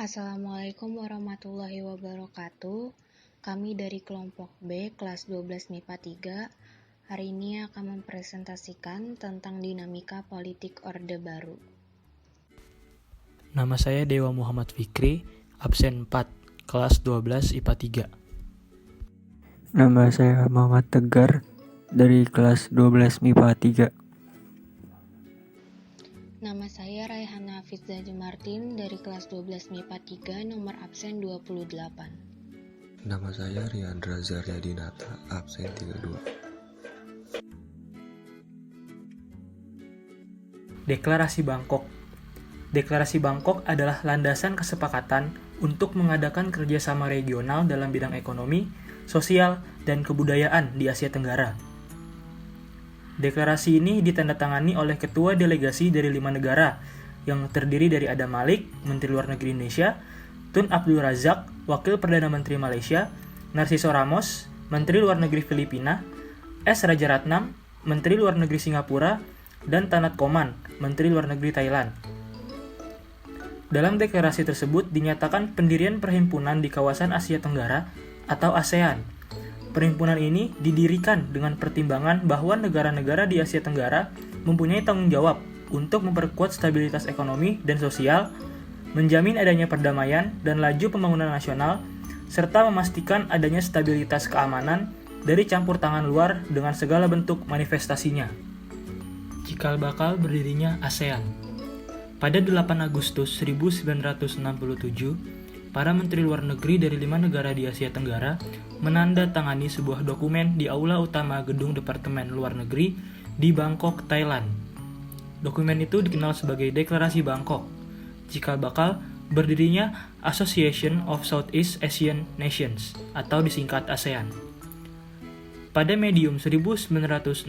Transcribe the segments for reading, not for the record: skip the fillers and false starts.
Assalamualaikum warahmatullahi wabarakatuh. Kami dari kelompok B, kelas 12 MIPA 3, hari ini akan mempresentasikan tentang dinamika politik Orde Baru. Nama saya Dewa Muhammad Fikri, absen 4, kelas 12 IPA 3. Nama saya Muhammad Tegar, dari kelas 12 MIPA 3. Nama saya Raihana Hafizah Jumartin, dari kelas 12 MIPA 3, nomor absen 28. Nama saya Riandra Zaryadinata, absen 32. Deklarasi Bangkok. Deklarasi Bangkok adalah landasan kesepakatan untuk mengadakan kerjasama regional dalam bidang ekonomi, sosial, dan kebudayaan di Asia Tenggara. Deklarasi ini ditandatangani oleh ketua delegasi dari 5 negara yang terdiri dari Adam Malik, Menteri Luar Negeri Indonesia, Tun Abdul Razak, Wakil Perdana Menteri Malaysia, Narciso Ramos, Menteri Luar Negeri Filipina, S. Rajaratnam, Menteri Luar Negeri Singapura, dan Tanat Koman, Menteri Luar Negeri Thailand. Dalam deklarasi tersebut dinyatakan pendirian perhimpunan di kawasan Asia Tenggara atau ASEAN. Perhimpunan ini didirikan dengan pertimbangan bahwa negara-negara di Asia Tenggara mempunyai tanggung jawab untuk memperkuat stabilitas ekonomi dan sosial, menjamin adanya perdamaian dan laju pembangunan nasional, serta memastikan adanya stabilitas keamanan dari campur tangan luar dengan segala bentuk manifestasinya. Cikal bakal berdirinya ASEAN. Pada 8 Agustus 1967, para menteri luar negeri dari 5 negara di Asia Tenggara menandatangani sebuah dokumen di aula utama gedung Departemen Luar Negeri di Bangkok, Thailand. Dokumen itu dikenal sebagai Deklarasi Bangkok. Cikal bakal berdirinya Association of Southeast Asian Nations atau disingkat ASEAN. Pada medium 1966,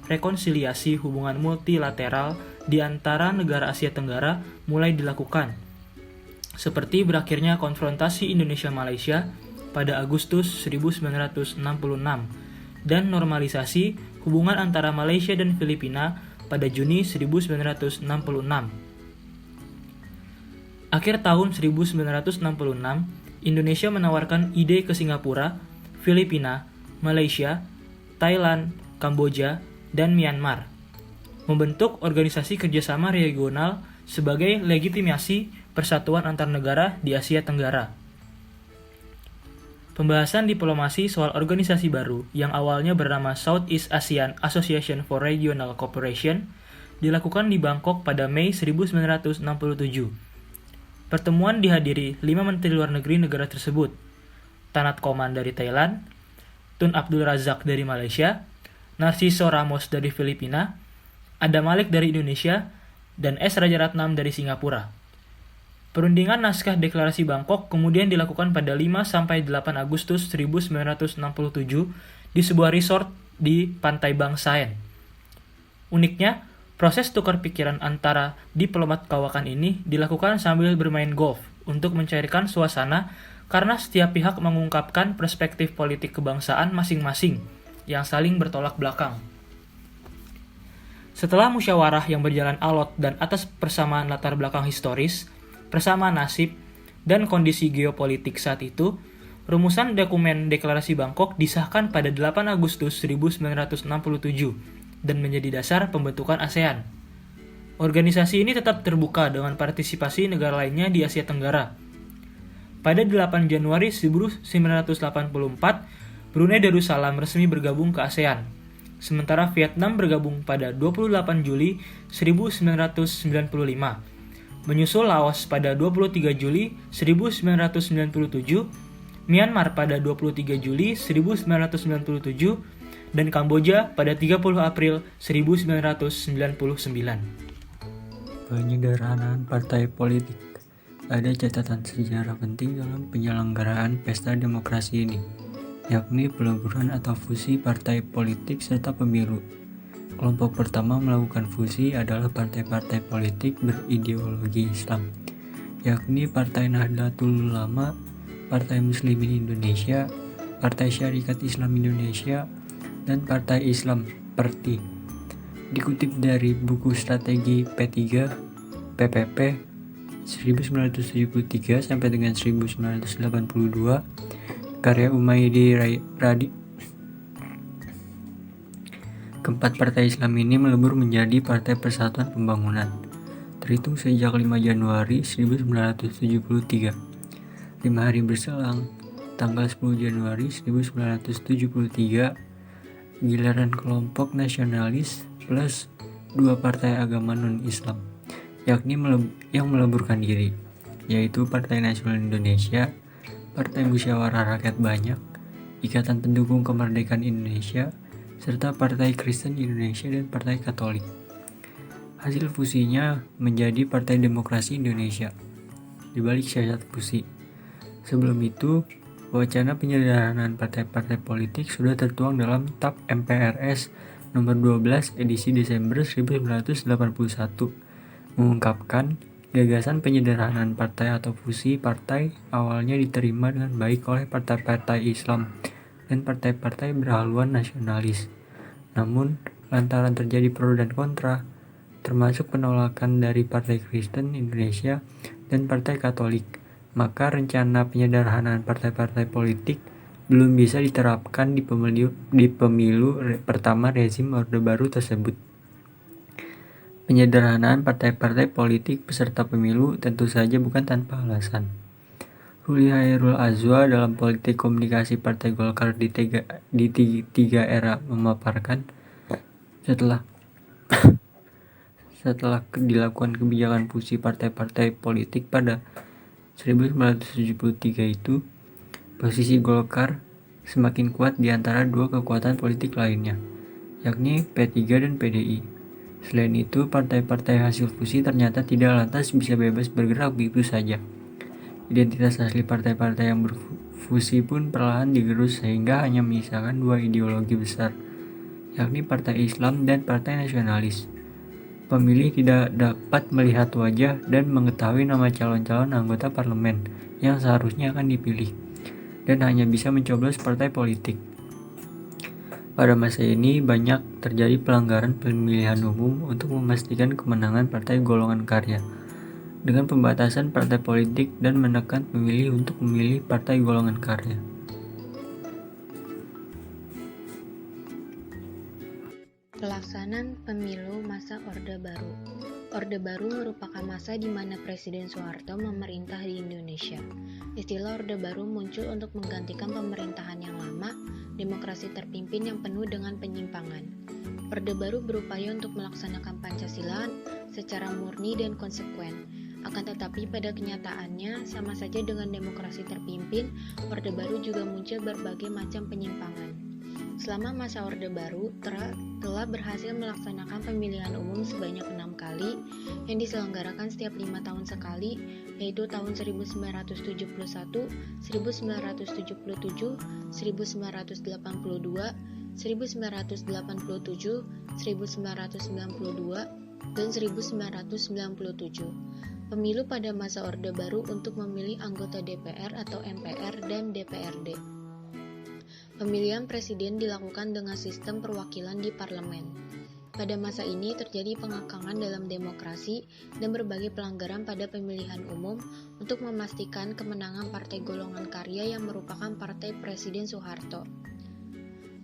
rekonsiliasi hubungan multilateral di antara negara Asia Tenggara mulai dilakukan, seperti berakhirnya konfrontasi Indonesia-Malaysia pada Agustus 1966 dan normalisasi hubungan antara Malaysia dan Filipina pada Juni 1966. Akhir tahun 1966, Indonesia menawarkan ide ke Singapura, Filipina, Malaysia, Thailand, Kamboja, dan Myanmar membentuk organisasi kerjasama regional sebagai legitimasi persatuan antar negara di Asia Tenggara. Pembahasan diplomasi soal organisasi baru yang awalnya bernama Southeast Asian Association for Regional Cooperation dilakukan di Bangkok pada Mei 1967. Pertemuan dihadiri 5 menteri luar negeri negara tersebut, Tanat Koman dari Thailand, Tun Abdul Razak dari Malaysia, Narciso Ramos dari Filipina, Adam Malik dari Indonesia, dan S. Rajaratnam dari Singapura. Perundingan naskah Deklarasi Bangkok kemudian dilakukan pada 5-8 Agustus 1967 di sebuah resort di Pantai Bang Saen. Uniknya, proses tukar pikiran antara diplomat kawakan ini dilakukan sambil bermain golf untuk mencairkan suasana karena setiap pihak mengungkapkan perspektif politik kebangsaan masing-masing yang saling bertolak belakang. Setelah musyawarah yang berjalan alot dan atas persamaan latar belakang historis, persamaan nasib, dan kondisi geopolitik saat itu, rumusan dokumen Deklarasi Bangkok disahkan pada 8 Agustus 1967 dan menjadi dasar pembentukan ASEAN. Organisasi ini tetap terbuka dengan partisipasi negara lainnya di Asia Tenggara. Pada 8 Januari 1984, Brunei Darussalam resmi bergabung ke ASEAN. Sementara Vietnam bergabung pada 28 Juli 1995. Menyusul Laos pada 23 Juli 1997, Myanmar pada 23 Juli 1997, dan Kamboja pada 30 April 1999. Penyederhanaan partai politik. Ada catatan sejarah penting dalam penyelenggaraan pesta demokrasi ini, yakni peleburan atau fusi partai politik serta pemilu. Kelompok pertama melakukan fusi adalah partai-partai politik berideologi Islam, yakni Partai Nahdlatul Ulama, Partai Muslimin Indonesia, Partai Syarikat Islam Indonesia, dan Partai Islam Perti. Dikutip dari buku strategi P3, PPP, 1973 sampai dengan 1982, karya Umaydi Radi. Keempat partai Islam ini melebur menjadi Partai Persatuan Pembangunan, terhitung sejak 5 Januari 1973. 5 hari berselang, tanggal 10 Januari 1973, giliran kelompok nasionalis plus 2 partai agama non-Islam, yakni yang meleburkan diri, yaitu Partai Nasional Indonesia, Partai Musyawarah Rakyat Banyak, Ikatan Pendukung Kemerdekaan Indonesia, serta Partai Kristen Indonesia dan Partai Katolik. Hasil fusinya menjadi Partai Demokrasi Indonesia. Di balik syarat fusi, sebelum itu, wacana penyederhanaan partai-partai politik sudah tertuang dalam TAP MPRS nomor 12 edisi Desember 1981, mengungkapkan gagasan penyederhanaan partai atau fusi partai awalnya diterima dengan baik oleh partai-partai Islam dan partai-partai berhaluan nasionalis. Namun, lantaran terjadi pro dan kontra, termasuk penolakan dari Partai Kristen Indonesia dan Partai Katolik, maka rencana penyederhanaan partai-partai politik belum bisa diterapkan di pemilu pertama rezim Orde Baru tersebut. Penyederhanaan partai-partai politik peserta pemilu tentu saja bukan tanpa alasan. Ruli Hairul Azwa dalam Politik Komunikasi Partai Golkar di tiga era memaparkan, setelah dilakukan kebijakan fusi partai-partai politik pada 1973 itu, posisi Golkar semakin kuat di antara dua kekuatan politik lainnya, yakni P3 dan PDI. Selain itu, partai-partai hasil fusi ternyata tidak lantas bisa bebas bergerak begitu saja. Identitas asli partai-partai yang berfusi pun perlahan digerus sehingga hanya menyisakan dua ideologi besar, yakni Partai Islam dan Partai Nasionalis. Pemilih tidak dapat melihat wajah dan mengetahui nama calon-calon anggota parlemen yang seharusnya akan dipilih, dan hanya bisa mencoblos partai politik. Pada masa ini banyak terjadi pelanggaran pemilihan umum untuk memastikan kemenangan partai golongan karya, dengan pembatasan partai politik dan menekan pemilih untuk memilih partai golongan karya. Pelaksanaan pemilu masa Orde Baru. Orde Baru merupakan masa di mana Presiden Soeharto memerintah di Indonesia. Istilah Orde Baru muncul untuk menggantikan pemerintahan yang lama, demokrasi terpimpin yang penuh dengan penyimpangan. Orde Baru berupaya untuk melaksanakan Pancasila secara murni dan konsekuen. Akan tetapi pada kenyataannya, sama saja dengan demokrasi terpimpin, Orde Baru juga muncul berbagai macam penyimpangan. Selama masa Orde Baru telah berhasil melaksanakan pemilihan umum sebanyak 6 kali yang diselenggarakan setiap 5 tahun sekali, yaitu tahun 1971, 1977, 1982, 1987, 1992, dan 1997. Pemilu pada masa Orde Baru untuk memilih anggota DPR atau MPR dan DPRD. Pemilihan presiden dilakukan dengan sistem perwakilan di parlemen. Pada masa ini terjadi pengakangan dalam demokrasi dan berbagai pelanggaran pada pemilihan umum untuk memastikan kemenangan partai golongan karya yang merupakan partai Presiden Soeharto.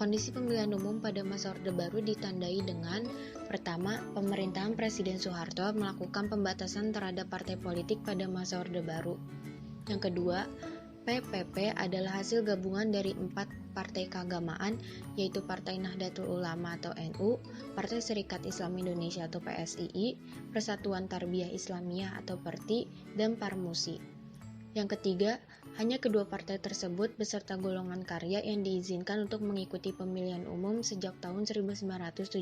Kondisi pemilihan umum pada masa Orde Baru ditandai dengan: pertama, pemerintahan Presiden Soeharto melakukan pembatasan terhadap partai politik pada masa Orde Baru. Yang kedua, PPP adalah hasil gabungan dari 4 partai keagamaan, yaitu Partai Nahdlatul Ulama atau NU, Partai Serikat Islam Indonesia atau PSII, Persatuan Tarbiyah Islamiyah atau PERTI, dan Parmusi. Yang ketiga, hanya kedua partai tersebut beserta golongan karya yang diizinkan untuk mengikuti pemilihan umum sejak tahun 1976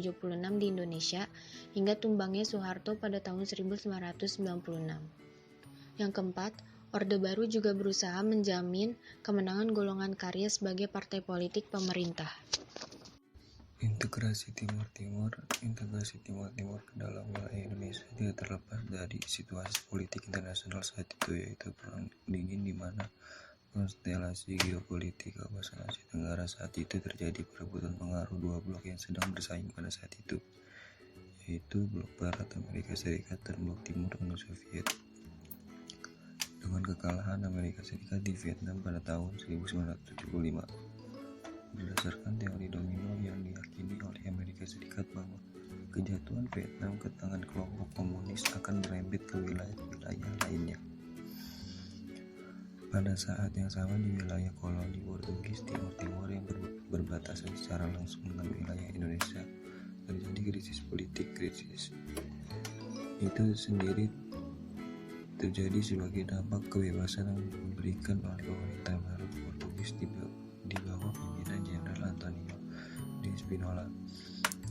di Indonesia hingga tumbangnya Soeharto pada tahun 1996. Yang keempat, Orde Baru juga berusaha menjamin kemenangan golongan karya sebagai partai politik pemerintah. Integrasi Timur-Timur ke dalam wilayah Indonesia tidak terlepas dari situasi politik internasional saat itu, yaitu Perang Dingin, di mana konstelasi geopolitik kawasan Asia Tenggara saat itu terjadi perebutan pengaruh dua blok yang sedang bersaing pada saat itu, yaitu blok Barat Amerika Serikat dan blok Timur Uni Soviet. dengan kekalahan Amerika Serikat di Vietnam pada tahun 1975. Berdasarkan teori domino yang diyakini oleh Amerika Serikat bahwa kejatuhan Vietnam ke tangan kelompok komunis akan merembet ke wilayah-wilayah lainnya. Pada saat yang sama di wilayah koloni Portugis Timur Timur yang berbatasan secara langsung dengan wilayah Indonesia terjadi krisis politik. Krisis itu sendiri terjadi sebagai dampak kebebasan yang diberikan oleh pemerintah baru Portugis di bawah pimpinan Jenderal Antonio de Spinola.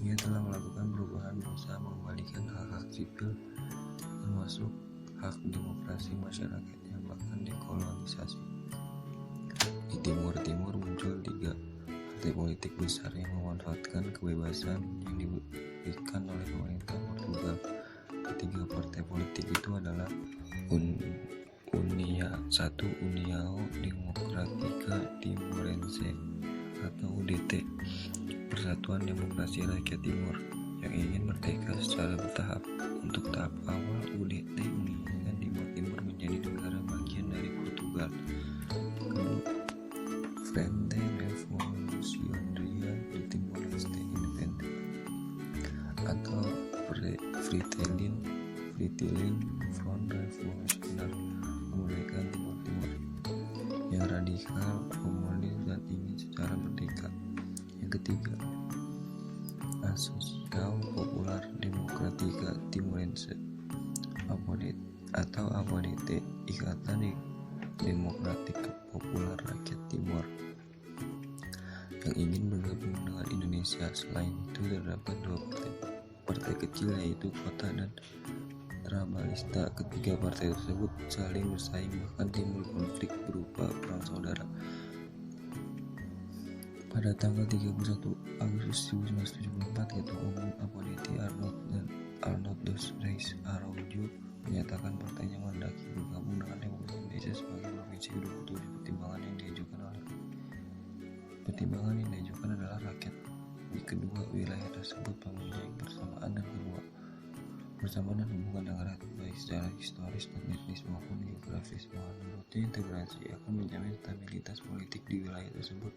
Ia telah melakukan perubahan berusaha mengembalikan hak-hak sipil termasuk hak demokrasi masyarakat yang bahkan dekolonisasi. Di Timur Timur muncul 3 partai politik besar yang memanfaatkan kebebasan yang diberikan oleh pemerintah Portugal. Ketiga partai politik itu adalah União Democrática Timorense atau UDT, Persatuan Demokrasi Rakyat Timur, yang ingin merdeka secara bertahap. Untuk tahap awal, UDT menginginkan Timur Timur menjadi negara bagian dari Portugal. Kedua, Frente Revolucionaria de Timor-Leste Independent atau Fretilin Front Revolusioner Kemerdekaan Timur Timur, yang radikal, komunis dan ingin secara merdeka. Yang ketiga, Asociação Popular Democrática Timorense atau APODT, Ikatan Demokratik Populer Rakyat Timur, yang ingin bergabung dengan Indonesia. Selain itu terdapat 2 partai kecil, yaitu Kota dan Trabalhista. Ketiga partai tersebut saling bersaing, bahkan timbul konflik berupa perang saudara. Pada tanggal 31 Agustus 1974, Ketua Umum APODT Arnold dos Reis Araújo menyatakan partainya mendaki bergabung dengan Republik Indonesia sebagai provinsi ke-27. Pertimbangan yang diajukan adalah rakyat di kedua wilayah tersebut mempunyai persamaan dan hubungan yang erat baik secara historis dan etnis maupun geografis. Menurutnya, integrasi akan menjamin stabilitas politik di wilayah tersebut.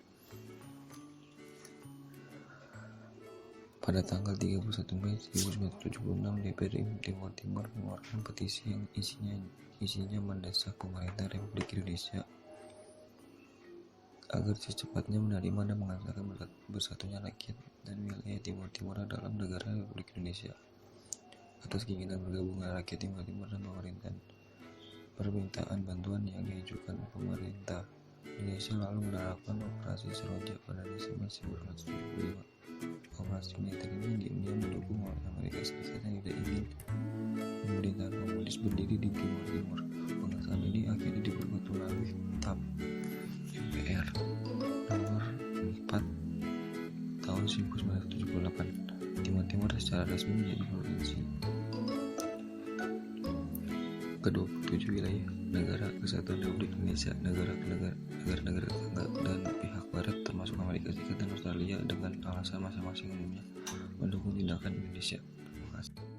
Pada tanggal 31 Mei 1976, DPR Timur Timur mengeluarkan petisi yang isinya mendesak pemerintah Republik Indonesia agar secepatnya menerima dan mengesahkan bersatunya rakyat dan wilayah Timur Timur dalam negara Republik Indonesia. Atas keinginan bergabungnya rakyat Timur Timur dan permintaan bantuan yang diajukan pemerintah Indonesia lalu menerapkan operasi Seroja pada Desember 1975. Operasi militer ini diam-diam didukung oleh Amerika Serikat yang tidak ingin pemerintahan komunis berdiri di Timur Timur. Pengesahan ini akhirnya diperkuat melalui TAP MPR nomor 4 tahun 1978. Timur Timur secara resmi menjadi provinsi ke-27 wilayah negara kesatuan Republik Indonesia. Negara-negara tetangga dan pihak barat termasuk Amerika Serikat dan Australia dengan alasan masing-masing umumnya mendukung tindakan Indonesia. Terima kasih.